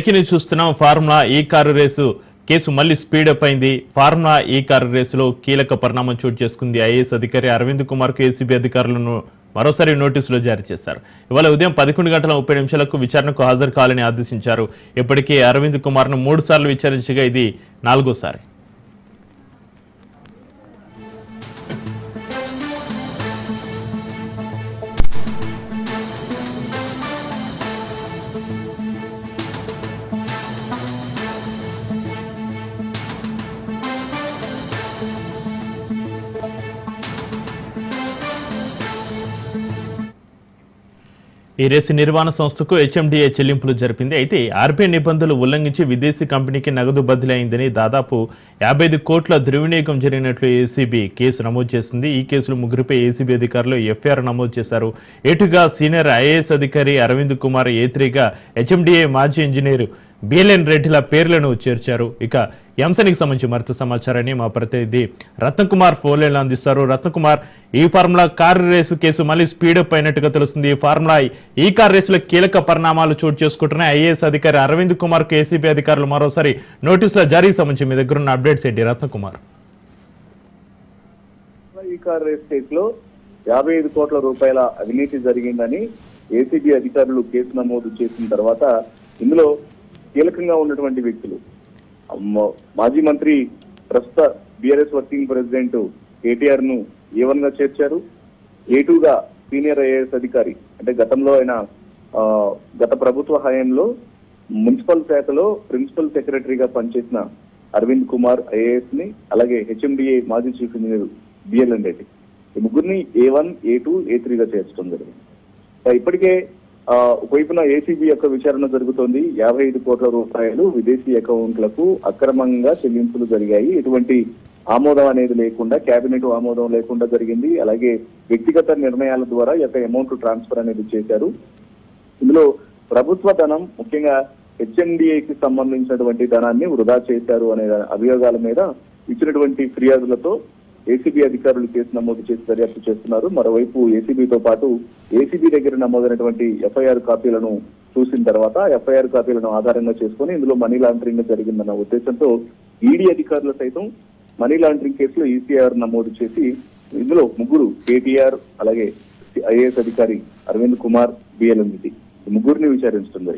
Breaking news చూస్తున్నాం. Formula ఈ car race case మళ్లీ స్పీడప్ అయింది. ఫార్ములా ఈ కారు రేసులో కీలక పరిణామం చోటు చేసుకుంది. ఐఏఎస్ అధికారి అరవింద్ కుమార్ కు ఏసీబీ అధికారులను మరోసారి నోటీసులు జారీ చేశారు. ఇవాళ ఉదయం 11:30 విచారణకు హాజరు కావాలని ఆదేశించారు. ఇప్పటికే అరవింద్ కుమార్ ను 3 సార్లు విచారించగా ఇది 4వ సారి. ఈ రేసు నిర్వహణ సంస్థకు హెచ్ఎండిఏ చెల్లింపులు జరిపింది. అయితే ఆర్బీఐ నిబంధనలు ఉల్లంఘించి విదేశీ కంపెనీకి నగదు బదిలీ అయిందని దాదాపు 55 కోట్ల దుర్వినియోగం జరిగినట్లు ఏసీబీ కేసు నమోదు చేసింది. ఈ కేసులో ముగ్గురిపై ఏసీబీ అధికారులు ఎఫ్ఐఆర్ నమోదు చేశారు. ఏటుగా సీనియర్ ఐఏఎస్ అధికారి అరవింద్ కుమార్, ఏ3గా హెచ్ఎండిఏ మాజీ ఇంజనీరు బిఎల్ఎన్ రెడ్డిల పేర్లను చేర్చారు. ఇక ఈ అంశానికి సంబంధించి మరింత సమాచారాన్ని మా ప్రతినిధి రత్నకుమార్ ఫోన్లైన్లో అందిస్తారు. రత్నకుమార్, ఈ ఫార్ములా కారు రేసు కేసు మళ్ళీ స్పీడప్ అయినట్టుగా తెలుస్తుంది. ఈ ఫార్ములా ఈ కారు రేసులో కీలక పరిణామాలు చోటు చేసుకుంటున్నాయి. ఐఏఎస్ అధికారి అరవింద్ కుమార్ కు ఏసీబీ అధికారులు మరోసారి నోటీసుల జారీ సంబంధించి మీ దగ్గర ఉన్న అప్డేట్స్ ఏంటి రత్నకుమార్? ఈ కారు రేస్ కేసులో 55 కోట్ల రూపాయల అవినీతి జరిగిందని ఏసీబీ అధికారులు కేసు నమోదు చేసిన తర్వాత ఇందులో కీలకంగా ఉన్నటువంటి వ్యక్తులు మాజీ మంత్రి, ప్రస్తుత బీఆర్ఎస్ వర్కింగ్ ప్రెసిడెంట్ కేటీఆర్ ను A1 గా చేర్చారు. A2గా సీనియర్ ఐఏఎస్ అధికారి, అంటే గతంలో ఆయన గత ప్రభుత్వ హయాంలో మున్సిపల్ శాఖలో ప్రిన్సిపల్ సెక్రటరీగా పనిచేసిన అరవింద్ కుమార్ ఐఏఎస్ ని, అలాగే హెచ్ఎండిఏ మాజీ చీఫ్ ఇంజనీర్ బిఎల్ఎన్ రెడ్డి, ఈ ముగ్గురిని A1, A2, A3గా చేర్చడం జరిగింది. ఇప్పటికే ఒకవైపున ఏసీబీ యొక్క విచారణ జరుగుతోంది. 55 కోట్ల రూపాయలు విదేశీ అకౌంట్లకు అక్రమంగా చెల్లింపులు జరిగాయి. ఎటువంటి ఆమోదం అనేది లేకుండా, కేబినెట్ ఆమోదం లేకుండా జరిగింది. అలాగే వ్యక్తిగత నిర్ణయాల ద్వారా ఈ యొక్క అమౌంట్ ట్రాన్స్ఫర్ అనేది చేశారు. ఇందులో ప్రభుత్వ ధనం, ముఖ్యంగా హెచ్ఎండిఏకి సంబంధించినటువంటి ధనాన్ని వృధా చేశారు అనే అభియోగాల మీద ఇచ్చినటువంటి ఫిర్యాదులతో ఏసీబీ అధికారులు కేసు నమోదు చేసి దర్యాప్తు చేస్తున్నారు. మరోవైపు ఏసీబీతో పాటు ఏసీబీ దగ్గర నమోదైనటువంటి ఎఫ్ఐఆర్ కాపీలను చూసిన తర్వాత ఎఫ్ఐఆర్ కాపీలను ఆధారంగా చేసుకుని ఇందులో మనీ లాండరింగ్ జరిగిందన్న ఉద్దేశంతో ఈడీ అధికారులు సైతం మనీ లాండరింగ్ కేసులో ఈసీఆర్ నమోదు చేసి ఇందులో ముగ్గురు, కేటీఆర్, అలాగే ఐఏఎస్ అధికారి అరవింద్ కుమార్, బిఎల్ఎన్ రెడ్డి, ముగ్గురిని విచారిస్తుంది.